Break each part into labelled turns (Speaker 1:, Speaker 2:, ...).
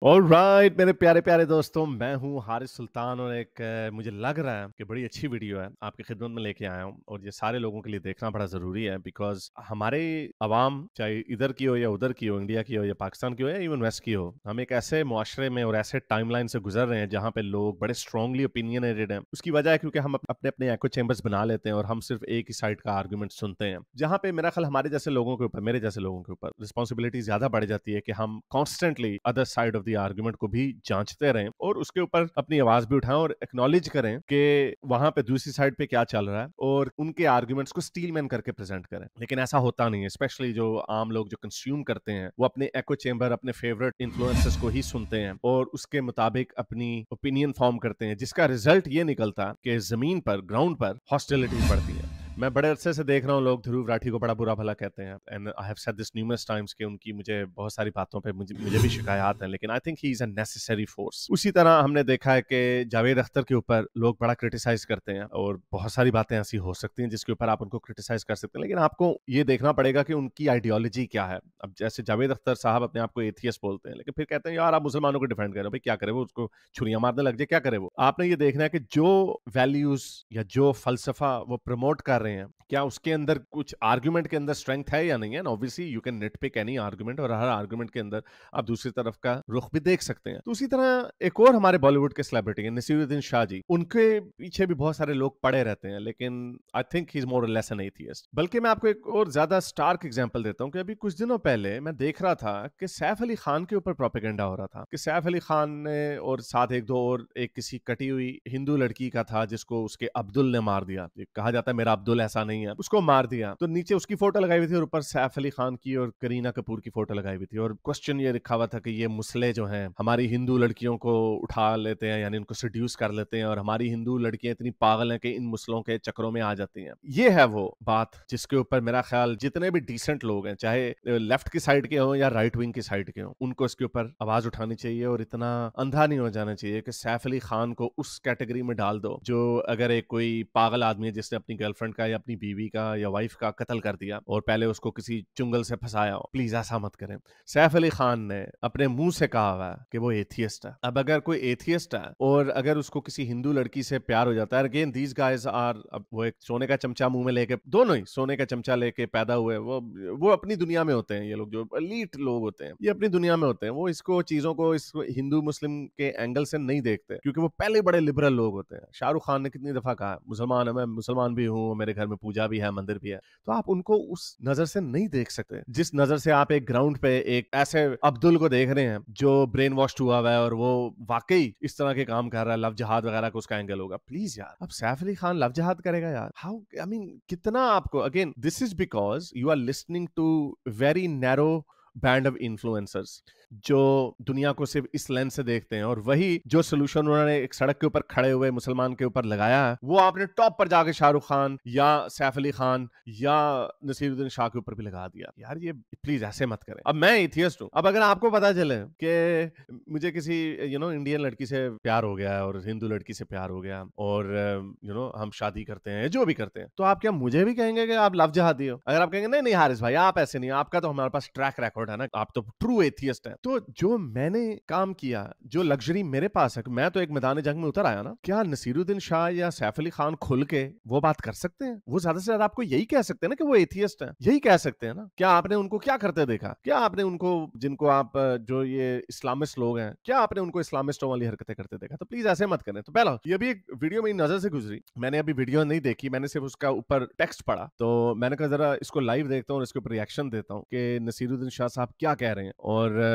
Speaker 1: Alright मेरे प्यारे प्यारे दोस्तों, मैं हूं हारिस सुल्तान और एक मुझे लग रहा है कि बड़ी अच्छी वीडियो है आपकी खिदमत में लेके आया हूं और ये सारे लोगों के लिए देखना बड़ा ज़रूरी है बिकॉज हमारे अवाम चाहे इधर की हो या उधर की हो, इंडिया की हो या पाकिस्तान की हो या इवन वेस्ट की हो, हम एक ऐसे मुआशरे में और ऐसे टाइमलाइन से गुजर रहे हैं जहां पे लोग बड़े स्ट्रांगली ओपिनियनेटेड हैं। उसकी वजह है क्योंकि हम अपने अपने एको चैम्बर्स बना लेते हैं और हम सिर्फ एक ही साइड का आर्गूमेंट सुनते हैं, जहां पे मेरा ख्याल हमारे जैसे लोगों के ऊपर, मेरे जैसे लोगों के ऊपर रिस्पॉन्सिबिलिटी ज्यादा बढ़ जाती है कि हम constantly other side of the argument को भी जांचते रहें और उसके ऊपर अपनी आवाज भी उठाएं और एक्नॉलेज करें कि वहां पे दूसरी साइड पे क्या चल रहा है और उनके आर्गुमेंट्स को स्टीलमैन करके प्रेजेंट करें। लेकिन ऐसा होता नहीं है, स्पेशली जो आम लोग जो कंज्यूम करते हैं वो अपने एको चेंबर, अपने फेवरेट इन्फ्लुएंसर्स को ही सुनते हैं और उसके मुताबिक अपनी ओपिनियन फॉर्म करते हैं, जिसका रिजल्ट ये निकलता कि जमीन पर, ग्राउंड पर हॉस्टिलिटीज बढ़ती है। मैं बड़े अरसे से देख रहा हूँ लोग ध्रुव राठी को बड़ा बुरा भला कहते हैं and I have said this numerous times कि उनकी मुझे बहुत सारी बातों पे मुझे भी शिकायत हैं, लेकिन आई think he is a necessary force. उसी तरह हमने देखा है कि जावेद अख्तर के ऊपर लोग बड़ा क्रिटिसाइज करते हैं और बहुत सारी बातें ऐसी हो सकती हैं जिसके ऊपर आप उनको क्रिटिसाइज कर सकते हैं, लेकिन आपको ये देखना पड़ेगा कि उनकी आइडियोलॉजी क्या है। अब जैसे जावेद अख्तर साहब अपने आप को एथियस्ट बोलते हैं, लेकिन फिर कहते हैं यार आप मुसलमानों को डिफेंड कर रहे हो, भाई क्या करे वो, उसको छुरियां मारने लग जाए, क्या करे वो। आपने ये देखना है कि जो वैल्यूज या जो फलसफा वो प्रमोट कर रहे हैं, क्या उसके अंदर कुछ आर्गुमेंट के अंदर स्ट्रेंथ है या नहीं है। Obviously you can nit pick any argument और हर आर्गुमेंट के अंदर आप दूसरी तरफ का रुख भी देख सकते हैं। तो उसी तरह एक और हमारे बॉलीवुड के सेलिब्रिटी हैं नसीरुद्दीन शाह जी, उनके पीछे भी बहुत सारे लोग पड़े रहते हैं, लेकिन आई थिंक ही इज मोर और लेस एन एथियस्ट। बल्कि मैं आपको एक और ज्यादा स्टार्क एग्जांपल देता हूं कि अभी कुछ दिनों पहले मैं देख रहा था कि सैफ अली खान के ऊपर प्रोपेगेंडा हो रहा था कि सैफ अली खान ने और साथ एक दो और एक किसी कटी हुई हिंदू लड़की का था जिसको उसके अब्दुल ने मार दिया। कहा जाता है मेरा अब्दुल ऐसा नहीं है, उसको मार दिया। तो नीचे उसकी फोटो लगाई हुई थी और ऊपर सैफ अली खान की और करीना कपूर की फोटो लगाई हुई थी और क्वेश्चन ये लिखा हुआ था कि ये मुसले जो हैं हमारी हिंदू लड़कियों को उठा लेते हैं, यानी उनको सेड्यूस कर लेते हैं और हमारी हिंदू लड़कियां इतनी पागल हैं कि इन मुसलों के चक्करों में आ जाती हैं। ये है वो बात जिसके ऊपर मेरा ख्याल जितने भी डिसेंट लोग हैं, चाहे लेफ्ट की साइड के हों या राइट विंग की साइड के हों, उनको इसके ऊपर आवाज उठानी चाहिए और इतना अंधा नहीं हो जाना चाहिए कि सैफ अली खान को उस कैटेगरी में डाल दो जो अगर एक कोई पागल आदमी है जिसने अपनी गर्लफ्रेंड का या अपनी बीवी का या वाइफ का कत्ल कर दिया और पहले उसको किसी चुंगल से फंसाया हो। प्लीज ऐसा मत करें। सैफ अली खान ने अपने मुंह से कहा हुआ है कि वो एथियस्ट है। अब अगर कोई एथियस्ट है और अगर उसको किसी हिंदू लड़की से प्यार हो जाता है, अगेन दीज गाइज आर, अब वो एक सोने का चमचा मुंह में लेके, दोनों ही सोने का चमचा लेके पैदा हुए, वो अपनी दुनिया में होते हैं। ये लोग जो एलीट लोग होते हैं ये अपनी दुनिया में होते हैं, वो इसको चीजों को इस हिंदू मुस्लिम के एंगल से नहीं देखते क्योंकि वो पहले बड़े लिबरल लोग होते हैं। शाहरुख खान ने कितनी दफा कहा मुसलमान है, मैं मुसलमान भी हूँ, मेरे घर में पूजा भी है, मंदिर भी है। तो आप उनको उस नजर से नहीं देख सकते जिस नजर से आप एक ग्राउंड पे एक ऐसे अब्दुल को देख रहे हैं जो ब्रेन वॉश्ड हुआ हुआ है और वो वाकई इस तरह के काम कर रहा है, लव जहाद वगैरह का उसका एंगल होगा। प्लीज यार, अब सैफ अली खान लव जहाद करेगा यार? हाउ, आई मीन कितना आपको, again this is because you are listening to very narrow band of influencers जो दुनिया को सिर्फ इस लेंस से देखते हैं और वही जो सोल्यूशन उन्होंने एक सड़क के ऊपर खड़े हुए मुसलमान के ऊपर लगाया है वो आपने टॉप पर जाके शाहरुख खान या सैफ अली खान या नसीरुद्दीन शाह के ऊपर भी लगा दिया। यार ये प्लीज ऐसे मत करें। अब मैं एथियस्ट हूं, अब अगर आपको पता चले कि मुझे किसी इंडियन लड़की से प्यार हो गया और हिंदू लड़की से प्यार हो गया और हम शादी करते हैं, जो भी करते हैं, तो आप क्या मुझे भी कहेंगे कि आप लव जहादी हो? अगर आप कहेंगे नहीं नहीं हारिस भाई आप ऐसे नहीं, आपका तो हमारे पास ट्रैक रिकॉर्ड है ना, आप तो ट्रू एथियस्ट हैं। तो जो मैंने काम किया, जो लग्जरी मेरे पास है, मैं तो एक मैदान जंग में उतर आया ना, क्या नसीरुद्दीन शाह या सैफ अली खान खुल के वो बात कर सकते हैं? वो ज्यादा से ज्यादा आपको यही कह सकते हैं ना कि वो एथियस्ट है, यही कह सकते हैं ना। क्या आपने उनको क्या करते देखा? क्या आपने उनको, जिनको आप जो ये इस्लामिस्ट लोग हैं, क्या आपने उनको इस्लामिस्टों वाली हरकतें करते देखा? तो प्लीज ऐसे मत करें। तो पहला ये भी एक वीडियो मेरी नजर से गुजरी, मैंने अभी वीडियो नहीं देखी, मैंने सिर्फ उसका ऊपर टेक्स्ट पढ़ा, तो मैंने कहा जरा इसको लाइव देखता हूँ और इसके ऊपर रिएक्शन देता हूँ कि नसीरुद्दीन शाह साहब क्या कह रहे हैं। और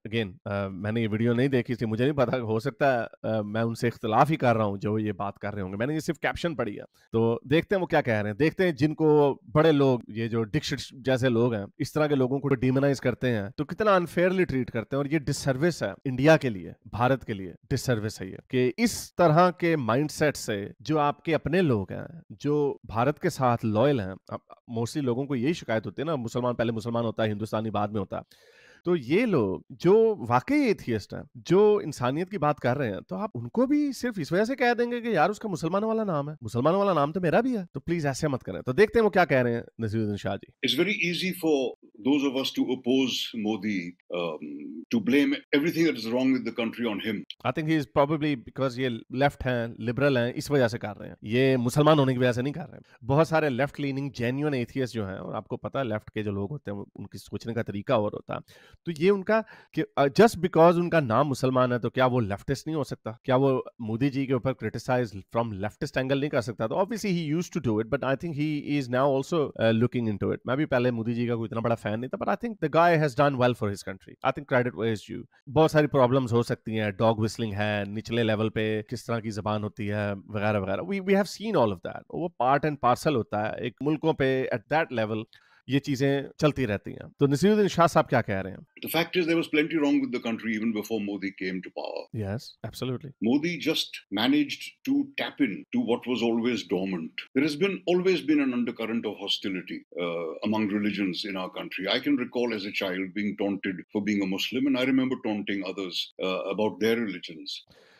Speaker 1: अगेन मैंने ये वीडियो नहीं देखी थी, मुझे नहीं पता, हो सकता है मैं उनसे इख्तिलाफ ही कर रहा हूँ जो ये बात कर रहे होंगे, मैंने ये सिर्फ कैप्शन पढ़ी है। तो देखते हैं वो क्या कह रहे हैं, देखते हैं जिनको बड़े लोग, ये जो डिक्शिट जैसे लोग हैं, इस तरह के लोगों को डिमोनाइज करते हैं तो कितना अनफेयरली ट्रीट करते हैं। और ये डिससर्विस है इंडिया के लिए, भारत के लिए डिससर्विस है ये कि इस तरह के माइंडसेट से जो आपके अपने लोग हैं, जो भारत के साथ लॉयल हैं, मोस्टली लोगों को यही शिकायत होती है ना, मुसलमान पहले मुसलमान होता है, हिंदुस्तानी बाद में होता है। तो ये लोग जो वाकई एथियस्ट हैं, जो इंसानियत की बात कर रहे हैं, तो आप उनको भी सिर्फ इस वजह से कह देंगे कि यार उसका मुसलमानों वाला नाम है, मुसलमानों वाला नाम तो मेरा भी है। तो प्लीज ऐसे मत करें। तो देखते हैं वो क्या कह रहे हैं Naseeruddin Shah ji.
Speaker 2: It's very easy for those of us to oppose Modi, to blame everything that is wrong with the country on him.
Speaker 1: I think he is probably because ये लेफ्ट हैं, लिबरल हैं, इस वजह से कर रहे हैं। ये मुसलमान होने की वजह से नहीं कर रहे हैं। बहुत सारे लेफ्ट लीनिंग जेन्युइन एथियस्ट जो हैं, और आपको पता है लेफ्ट के जो लोग होते हैं उनकी सोचने का तरीका और होता है। तो ये उनका कि जस्ट बिकॉज उनका नाम मुसलमान है तो क्या वो लेफ्टिस्ट नहीं हो सकता? क्या वो मोदी जी के ऊपर क्रिटिसाइज फ्रॉम लेफ्टिस्ट एंगल नहीं कर सकता? तो obviously he used to do it, but I think he is now also looking into it. मैं भी पहले मोदी जी का कोई इतना बड़ा फैन नहीं था, but I think the guy has done well for his country. I think credit is due. बहुत सारी प्रॉब्लम्स हो सकती हैं, डॉग विस्लिंग है, निचले लेवल पे किस तरह की जबान होती है, वगैरह वगैरह। We have seen all of that. वो पार्ट एंड पार्सल होता है एक मुल्कों पे एट दैट लेवल, ये चीजें चलती रहती हैं। तो नसीरुद्दीन शाह साहब क्या कह रहे हैं?
Speaker 2: The fact is there was plenty wrong with the country even before Modi came to power.
Speaker 1: Yes, absolutely.
Speaker 2: Modi just managed to tap into what was always dormant. There has always been an undercurrent of hostility among religions in our country. I can recall as a child being taunted for being a Muslim, and I remember taunting others about their religions.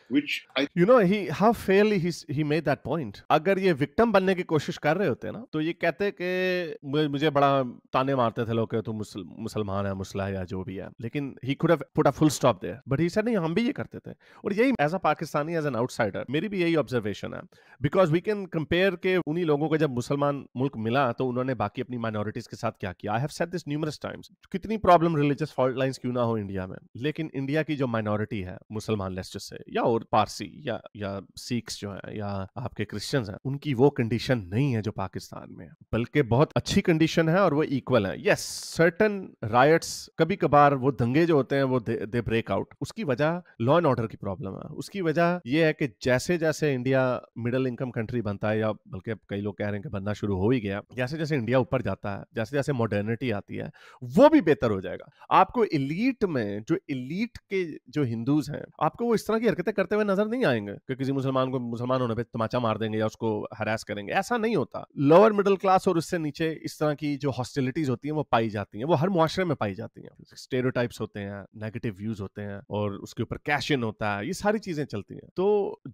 Speaker 2: Which
Speaker 1: you know how fairly he made that point. अगर ये victim बनने की कोशिश कर रहे होते ना तो ये कहते कि मुझे बड़ा ताने मारते थे लोग कि तू मुसलमान है, मुसला है या जो भी है, लेकिन he could have put a full stop there, but he said नहीं, हम भी ये करते थे। और यही as a Pakistani, as an outsider, मेरी भी यही ऑब्जर्वेशन है। बिकॉज वी कैन कंपेयर के उन्हीं लोगों को जब मुसलमान मुल्क मिला तो उन्होंने बाकी अपनी माइनॉरिटीज के साथ क्या किया। I have said this numerous times. कितनी प्रॉब्लम रिलीजियस फॉल्ट लाइंस क्यों ना हो इंडिया में, लेकिन इंडिया की जो माइनॉरिटी है मुसलमान लेट्स जस्ट से, या और पारसी या सिख्स जो है या आपके क्रिश्चियंस हैं, उनकी वो कंडीशन नहीं है जो पाकिस्तान में है, बल्कि बहुत अच्छी कंडीशन है और वो इक्वल है। यस, सर्टेन राइट्स, कभी कभार वो दंगे जो होते हैं वो दे ब्रेक आउट। उसकी वजह लॉ एंड ऑर्डर की प्रॉब्लम है। उसकी वजह ये है कि जैसे जैसे इंडिया मिडिल इनकम कंट्री बनता है, या बल्कि कई लोग कह रहे हैं कि बनना शुरू हो ही गया, जैसे जैसे इंडिया ऊपर जाता है, जैसे जैसे मॉडर्निटी आती है, वो भी बेहतर हो जाएगा। आपको इलीट में जो इलीट के जो हिंदूज हैं, आपको वो इस तरह की हरकतें करते हुए नजर नहीं आएंगे कि किसी मुसलमान को मुसलमान होने पे तमाचा मार देंगे या उसको हरास करेंगे। ऐसा नहीं होता। लोअर मिडिल क्लास और उससे नीचे इस तरह की जो हॉस्टिलिटीज होती हैं वो पाई जाती हैं, वो हर मुआशरे में पाई जाती हैं। स्टेरियोटाइप्स होते हैं, नेगेटिव व्यूज होते हैं, और उसके ऊपर कैश इन होता है, ये सारी चीजें चलती हैं। तो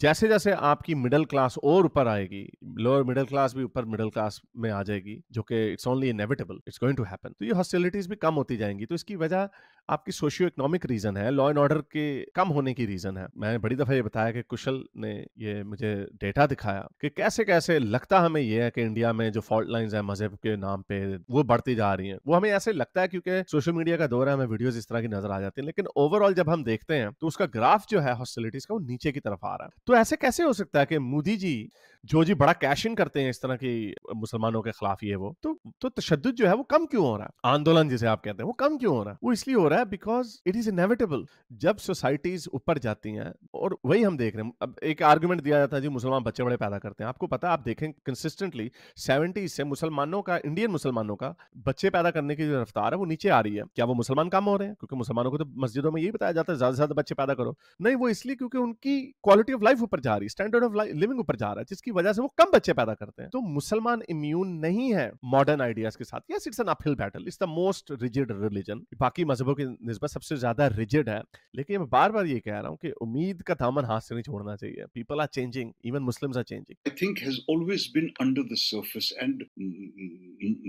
Speaker 1: जैसे जैसे आपकी मिडिल क्लास और ऊपर आएगी, लोअर मिडिल क्लास भी ऊपर मिडिल क्लास में आ जाएगी, जो कि it's only inevitable, it's going to happen. तो ये हॉस्टिलिटीज भी कम होती जाएंगी। तो इसकी वजह आपकी सोशियो इकोनॉमिक रीजन है, लॉ एंड ऑर्डर के कम होने की रीजन है। मैंने बड़ी दफा ये बताया कि कुशल ने ये मुझे डेटा दिखाया कि कैसे कैसे लगता हमें ये है कि इंडिया में जो फॉल्ट लाइंस है मजहब के नाम पे वो बढ़ती जा रही हैं। वो हमें ऐसे लगता है क्योंकि सोशल मीडिया का दौर है, हमें वीडियोस इस तरह की नजर आ जाती हैं, लेकिन ओवरऑल जब हम देखते हैं तो उसका ग्राफ जो है हॉस्टिलिटीज का वो नीचे की तरफ आ रहा है। तो ऐसे कैसे हो सकता है कि मोदी जी जो जी बड़ा कैश इन करते हैं इस तरह की मुसलमानों के खिलाफ, ये वो तो तशद्दुद जो है वो कम क्यों हो रहा है? आंदोलन जिसे आप कहते हैं वो कम क्यों हो रहा है? वो इसलिए हो रहा है बिकॉज इट इज इनएविटेबल। जब सोसाइटीज ऊपर जाती हैं, और वही हम देख रहे हैं। अब एक आर्गुमेंट दिया जाता है जी मुसलमान बच्चे बड़े पैदा करते हैं। आपको पता है, आप देखें कंसिस्टेंटली 70s से मुसलमानों का, इंडियन मुसलमानों का बच्चे पैदा करने की जो रफ्तार है वो नीचे आ रही है। क्या वो मुसलमान कम हो रहे हैं? क्योंकि मुसलमानों को तो मस्जिदों में यही बताया जाता है ज्यादा से ज्यादा बच्चे पैदा करो। नहीं, वो इसलिए क्योंकि उनकी क्वालिटी ऑफ लाइफ ऊपर जा रही है, स्टैंडर्ड ऑफ लिविंग ऊपर जा रहा है, जिसकी वजह से वो कम बच्चे पैदा करते हैं। तो मुसलमान इम्यून नहीं है मॉडर्न आइडियाज के साथ। Yes, it's an uphill battle, it's the most rigid religion, बाकी मजहबों की निस्बत सबसे ज्यादा रिजिड है। लेकिन मैं बार बार ये कह रहा हूँ कि उम्मीद का दामन हाथ से नहीं छोड़ना चाहिए। People are changing, even Muslims are changing.
Speaker 2: I think has always been under the surface, and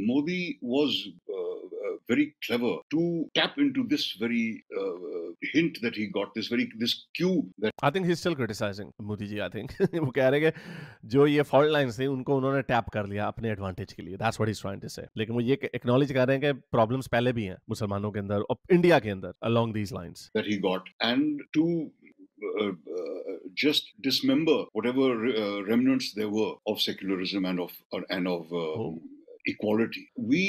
Speaker 2: Modi was very clever to tap into this very hint that he got, this cue that
Speaker 1: I think he's still criticizing Modi ji, I think वो कह रहे हैं कि जो ये fault lines थी उनको उन्होंने टैप कर लिया अपने एडवांटेज के लिए। That's what he's trying to say। लेकिन वो ये एक्नॉलेज कर रहे हैं कि प्रॉब्लम्स पहले भी हैं मुसलमानों के अंदर और इंडिया के अंदर along these lines
Speaker 2: that he got, and to just dismember whatever remnants there were of secularism and of equality.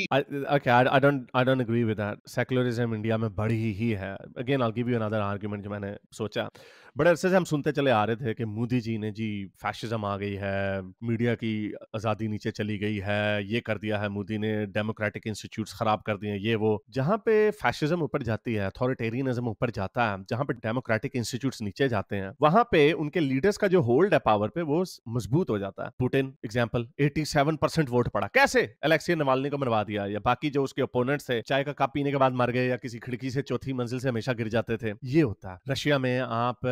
Speaker 1: I don't agree with that. Secularism India में बढ़ी ही है। Again, I'll give you another argument जो मैंने सोचा। बड़े अरसे से हम सुनते चले आ रहे थे कि मोदी जी ने जी फैशिज्म आ गई है, मीडिया की आज़ादी नीचे चली गई है, ये कर दिया है मोदी ने, डेमोक्रेटिक इंस्टीट्यूट्स खराब कर दिए, ये वो। जहाँ पे फैशिज्म ऊपर जाती है, अथॉरिटेरियनिज्म ऊपर जाता है, जहाँ पे डेमोक्रेटिक इंस्टीट्यूट्स नीचे जाते हैं, वहाँ पे उनके लीडर्स का जो होल्ड है पावर पे वो मजबूत हो जाता है। पुतिन एग्जाम्पल, 87% वोट पड़ा। कैसे? अलेक्सी नवाल्नी को मरवा दिया, या बाकी जो उसके ओपोनेंट्स थे चाय का कप पीने के बाद मर गए, या किसी खिड़की से चौथी मंजिल से हमेशा गिर जाते थे। ये होता है रशिया में। आप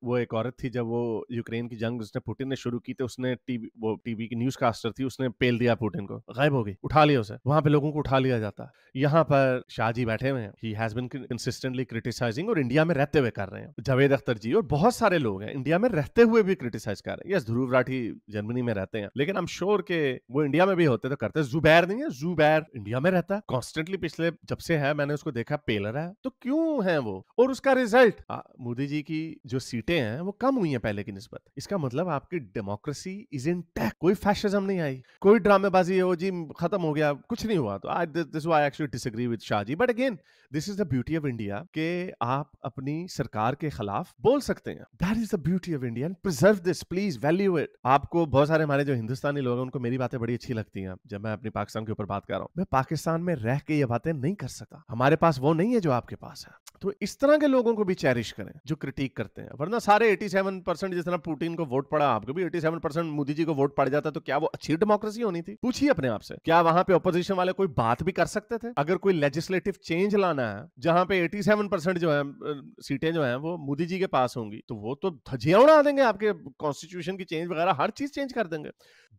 Speaker 1: वो एक औरत थी, जब वो यूक्रेन की जंग उसने पुतिन ने शुरू की, तो उसने टीवी की न्यूज कास्टर थी, उसने पेल दिया पुतिन को, गायब हो गई, उठा लिया उसे। वहां पे लोगों को उठा लिया जाता है। यहाँ पर शाहजी बैठे हुए हैं, he has been consistently criticising, और इंडिया में रहते हुए कर रहे हैं। जावेद अख्तर जी और बहुत सारे लोग हैं इंडिया में रहते हुए भी क्रिटिसाइज कर रहे हैं। यस, ध्रुव राठी जर्मनी में रहते हैं, लेकिन आई एम श्योर के वो इंडिया में भी होते तो करते। जुबैर नहीं है, जुबैर इंडिया में रहता है कॉन्स्टेंटली, पिछले जब से है मैंने उसको देखा पेल रहा है। तो क्यों है वो? और उसका रिजल्ट, मोदी जी की जो सीटें हैं वो कम हुई हैं पहले की निस्बत। इसका मतलब आपकी डेमोक्रेसी इज इंटैक्ट, कोई फैशिज्म नहीं आई, कोई ड्रामेबाजी है वो जी खत्म हो गया, कुछ नहीं हुआ। तो this why I actually disagree with Shahji, but again this is the beauty of India कि आप अपनी सरकार के खिलाफ बोल सकते हैं। That is the beauty of India, preserve this, please value it. आपको बहुत सारे हमारे जो हिंदुस्तानी लोग हैं उनको मेरी बातें बड़ी अच्छी लगती हैं जब मैं अपनी पाकिस्तान के ऊपर बात कर रहा हूं। मैं पाकिस्तान में रह के ये बातें नहीं कर सकता, हमारे पास वो नहीं है जो आपके पास है। तो इस तरह के लोगों को भी चेरिश करें जो क्रिटिक करते हैं, वरना सारे 87% जिस तरह पुतिन को वोट पड़ा, आपको भी 87% मोदी जी को वोट पड़ जाता, तो क्या वो अच्छी डेमोक्रेसी होनी थी? पूछिए अपने आप से, क्या वहां पे ऑपोजिशन वाले कोई बात भी कर सकते थे? अगर कोई लेजिस्लेटिव चेंज लाना है जहां पे 87% जो है सीटें जो है वो मोदी जी के पास होंगी, तो वो तो धज्जियां उड़ा देंगे, आपके कॉन्स्टिट्यूशन की चेंज वगैरह हर चीज चेंज कर देंगे।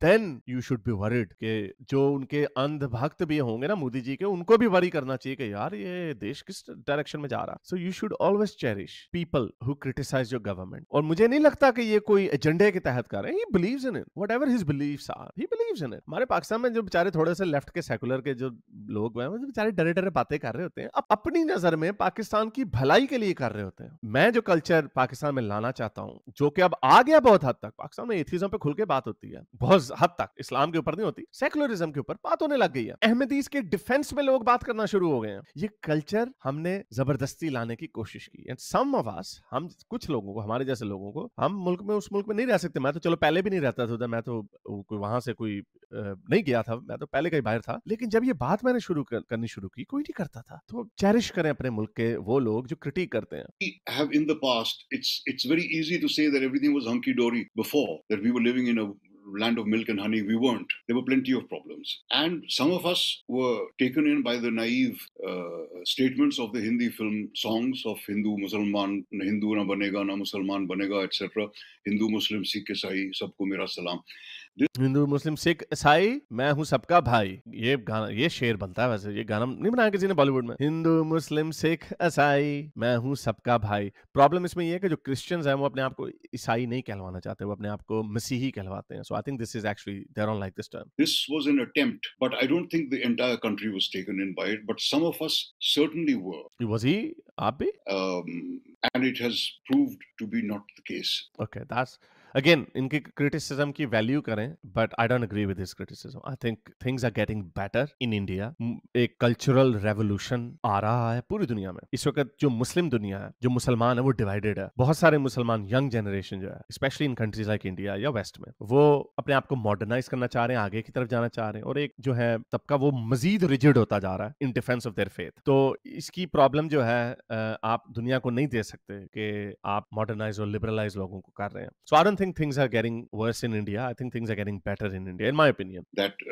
Speaker 1: Then you should be worried कि जो उनके अंध भक्त भी होंगे ना मोदी जी के, उनको भी वरी करना चाहिए कि यार ये देश किस डायरेक्शन में जा रहा है। So you should always cherish people who criticise your government. और मुझे नहीं लगता कि ये कोई एजेंडे के तहत कर रहे हैं। He believes in it, whatever his believes are, he believes in it. हमारे पाकिस्तान में जो बेचारे थोड़े से लेफ्ट के सेकुलर के जो लोग हैं वो बेचारे डरे डरे बातें कर रहे होते हैं, अपनी नजर में पाकिस्तान की भलाई के लिए कर रहे होते हैं। मैं जो कल्चर पाकिस्तान में लाना चाहता हूं, जो कि अब आ गया बहुत हद तक, पाकिस्तान में एथिज्म पे खुल के बात होती है बहुत हद तक, इस्लाम के ऊपर नहीं होती, सेकुलरिज्म के ऊपर बात होने लग गई है। अहमदीज के डिफेंस में लोग बात करना शुरू हो गए हैं। ये कल्चर हमने जबरदस्ती लाने की कोशिश की। एंड सम ऑफ अस, हम कुछ लोगों को, हमारे जैसे लोगों को, हम मुल्क में उस मुल्क में नहीं रह सकते। मैं तो चलो पहले भी नहीं रहता था उधर, मैं तो कोई वहां से कोई नहीं गया था, मैं तो पहले कहीं बाहर था। लेकिन जब ये बात मैंने करनी शुरू की, कोई नहीं करता था। तो चेरिश करें अपने मुल्क के वो लोग जो क्रिटिक करते हैं।
Speaker 2: We have in the past, it's very easy to say that everything was hunky dory before, that we were living in a land of milk and honey. We weren't. There were plenty of problems, and some of us were taken in by the naive statements of the Hindi film songs of Hindu Musalman, Hindu na banega na Musalman banega, etc. Hindu Muslim Sikh Isai sabko mera salam.
Speaker 1: Hindu मुस्लिम सिख ईसाई मैं हूं सबका भाई, ये गाना, ये शेर बनता है। वैसे ये गाना नहीं बनाया किसी ने बॉलीवुड में, हिंदू मुस्लिम सिख ईसाई मैं हूं सबका भाई। प्रॉब्लम इसमें ये है कि जो क्रिश्चियंस हैं वो अपने आप को ईसाई नहीं कहलवाना चाहते, वो अपने आप को मसीही कहलवाते हैं। So I think this is actually they are on like this term.
Speaker 2: This was an attempt, but I don't think the entire country was taken in by it, but some of us certainly were.
Speaker 1: Was he? आप भी?
Speaker 2: And it has proved to be not the case.
Speaker 1: Okay, that's again इनकी criticism की value करें, but I don't agree with this criticism. I think things are getting better in India. एक cultural revolution आ रहा है पूरी दुनिया में इस वक्त। जो मुस्लिम दुनिया है, जो मुसलमान है, वो डिवाइडेड है। बहुत सारे मुसलमान यंग जनरेशन जो है, specially in countries like India या वेस्ट में, वो अपने आप को मॉडर्नाइज करना चाह रहे हैं, आगे की तरफ जाना चाह रहे हैं, और एक जो है तबका वो मजीद रिजिड होता जा रहा है in defence of their faith. तो इसकी प्रॉब्लम जो है आप दुनिया को नहीं दे सकते कि आप मॉडर्नाइज और लिबरलाइज लोगों को कर रहे हैं। So I don't think things are getting worse in India. I think things are getting better in India, in my opinion.
Speaker 2: That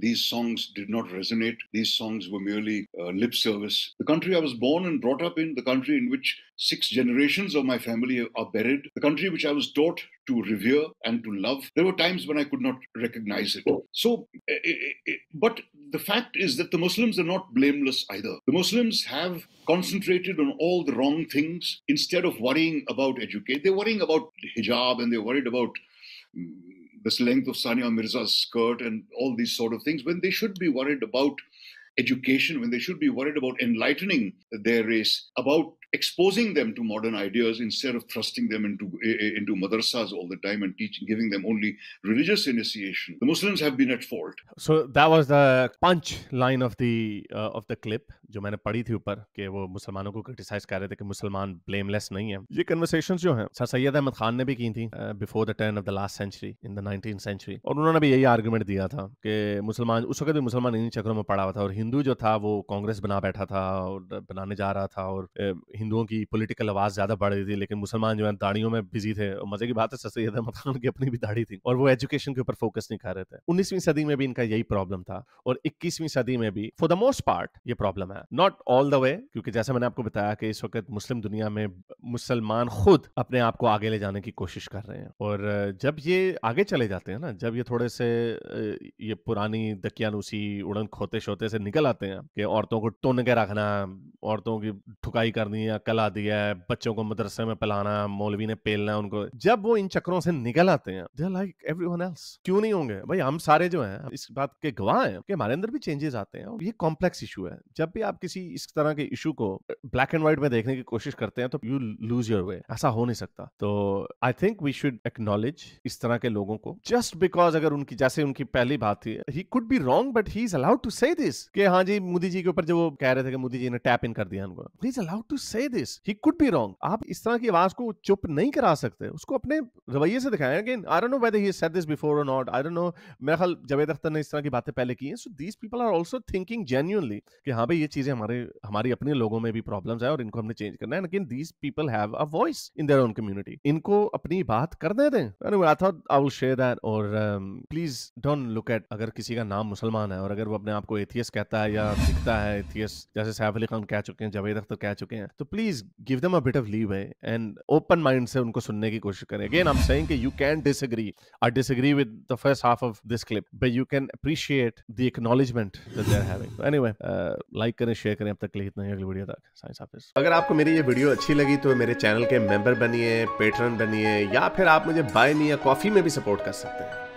Speaker 2: these songs did not resonate. These songs were merely lip service. The country I was born and brought up in, the country in which 6 generations of my family are buried, the country which I was taught to revere and to love, there were times when I could not recognize it. So, but the fact is that the Muslims are not blameless either. The Muslims have concentrated on all the wrong things instead of worrying about education. They're worrying about hijab and they're worried about this length of Sania Mirza's skirt and all these sort of things, when they should be worried about education, when they should be worried about enlightening their race, about exposing them to modern ideas instead of thrusting them into madrasas all the time and giving them only religious initiation. The Muslims have been at fault.
Speaker 1: So that was the punch line of the clip जो मैंने पढ़ी थी ऊपर कि वो मुसलमानों को criticise कर रहे थे कि मुसलमान ब्लेमलेस नहीं है, ये कन्वर्सेशंस जो हैं सर सैयद अहमद खान ने भी की थी before the turn of the last century in the 19th century, और उन्होंने भी यही आर्गुमेंट दिया था कि मुसलमान उस वक्त भी मुसलमान इन्हीं चक्रों में पड़ा हुआ था, और हिंदू जो था वो कांग्रेस बना बैठा था और बनाने जा रहा था, और हिंदुओं की पॉलिटिकल आवाज ज्यादा बढ़ रही थी, लेकिन मुसलमान जो है दाढ़ियों में बिजी थे। और मजे की बात है सर सैयद अहमद खान की अपनी भी दाढ़ी थी, और वो एजुकेशन के ऊपर फोकस नहीं कर रहे थे। 19वीं सदी में भी इनका यही प्रॉब्लम था, और 21वीं सदी में भी फॉर द मोस्ट पार्ट ये प्रॉब्लम है, नॉट ऑल द वे, क्योंकि जैसे मैंने आपको बताया कि इस वक्त मुस्लिम दुनिया में मुसलमान खुद अपने आप को आगे ले जाने की कोशिश कर रहे हैं, और जब ये आगे चले जाते हैं ना, जब ये थोड़े से ये पुरानी दकियानूसी उड़न खोते शोते से निकल आते हैं कि औरतों को टोन के रखना, औरतों की ठुकाई करनी है, कला दी है, बच्चों को मदरसे में पिलाना, मौलवी ने पेलना उनको, जब वो इन चक्रों से निकल आते हैं they are like everyone else. क्यों नहीं होंगे भाई, हम सारे जो हैं इस बात के गवाह हैं कि हमारे अंदर भी चेंजेस आते हैं, और ये कॉम्प्लेक्स इशू है। जब भी आप किसी इस तरह के इशू को ब्लैक एंड व्हाइट में देखने की कोशिश करते हैं तो यू लूज योर वे, ऐसा हो नहीं सकता। तो I think we should acknowledge इस तरह के लोगों को, जस्ट बिकॉज अगर उनकी जैसे उनकी पहली बात थी, he could be wrong but he is allowed to say this, कि हाँ जी मोदी जी के ऊपर जो वो कह रहे थे कि मोदी जी ने टैप इन कर दिया उनको, ही is allowed to say this, he could be wrong. आप इस तरह की आवाज को चुप नहीं करा सकते, उसको अपने रवैये से दिखाएं। Again I don't know whether he said this before और नॉट, आई डोंट नो, मेरा ख्याल जावेद अख्तर ने इस तरह की बातें पहले की हैं। So these people are also thinking genuinely कि हाँ भाई ये चीजें हमारी अपने लोगों में भी प्रॉब्लम्स है और इनको हमने चेंज करना है। लेकिन these people have a voice in their own community, इनको अपनी बात करने दें। Anyway I thought I will share that. और प्लीज डोंट लुक एट, अगर किसी का नाम मुसलमान है और अगर वो अपने आप को एथियस्ट कहता है या दिखता है एथियस्ट, जैसे सैफ अली खान कह चुके हैं, जावेद अख्तर कह चुके हैं, तो please give them a bit of leeway and open mind से उनको सुनने की कोशिश करें। अगेन आई एम सेइंग कि you can disagree, I disagree with the first half of this clip, but you can appreciate the acknowledgement that they're having. So anyway, like करें, share करें। अब तक के लिए इतना ही, अगली वीडियो तक साइंस हाफिज। अगर आपको मेरी ये वीडियो अच्छी लगी तो मेरे चैनल के मेंबर बनिए, पेट्रन बनिए, या फिर आप मुझे बाय मी या कॉफी में भी सपोर्ट कर सकते हैं।